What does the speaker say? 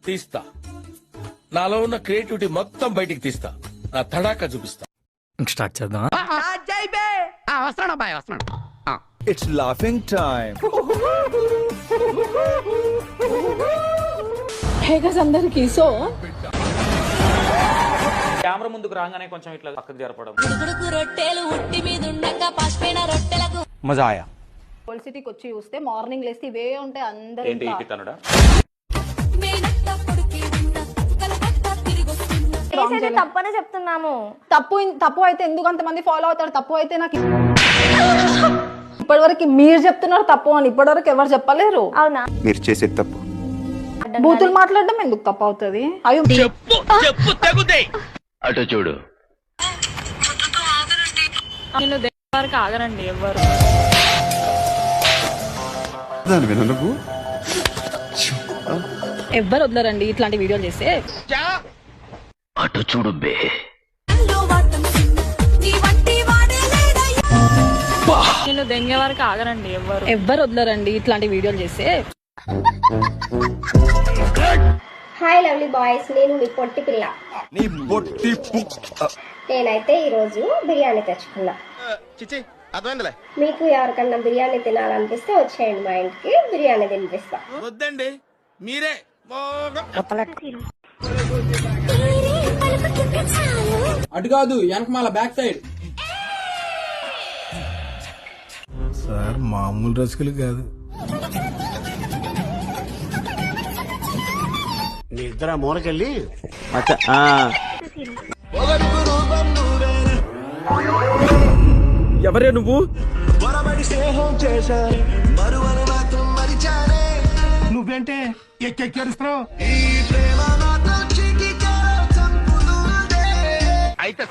తీస్తా. నాలో ఉన్న క్రియేటివిటీ మొత్తం బయటికి తీస్తా. నా తడాకా చూపిస్తా. స్టార్ట్ చేద్దాం. It's laughing time. Hey guys అందరికి సో కెమెరా ముందుకు రాగానే కొంచెం ఇట్లా పక్కకు జరపడం. మజా ఆయా. ఓల్డ్ సిటీకి వచ్చి చూస్తే మార్నింగ్ లేస్తే ఇవే ఉంటాయి అందరూ. ఏంటి ఈ తనుడా? తప్పనే చెప్తున్నాము. తప్పు అయితే ఎందుకు అంతమంది ఫాలో అవుతారు? తప్పు అయితే నాకు ఇప్పటివరకు మీరు చెప్తున్నారు తప్పు అని, ఇప్పటివరకు ఎవరు చెప్పలేరు. అవునా? మీరు చేసే తప్పు. బూతులు మాట్లాడడం ఎందుకు తప్పు అవుతుంది? అయ్యో అటు చూడు. ఆగరండి ఎవరు. నువ్వు ఎవ్వరు వదలరండి ఇట్లాంటి వీడియోలు చేస్తే. అటు చూడు బే. నేను దెంగే వరకు ఆగరండి ఎవరు. ఎవ్వరు వదలరండి ఇట్లాంటి వీడియోలు చేస్తే. హాయ్ లవ్లీ బాయ్స్, నేను మీ పొట్టి పిల్ల. నేనైతే ఈరోజు బిర్యానీ తెచ్చుకున్నా. మీకు ఎవరికన్నా బిర్యానీ తినాలనిపిస్తే వచ్చేయండి మా ఇంటికి, బిర్యానీ తినిపిస్తా. వద్దండి, మీరే అటు కాదు, వెనకమాల బ్యాక్ సైడ్. సార్ మామూలు రసికలు కాదు. నీ ఇద్దరు మూలకెళ్ళి ఎవరే నువ్వు? నువ్వేంటే ఎక్కెక్కేరుస్తున్నావు? అయితే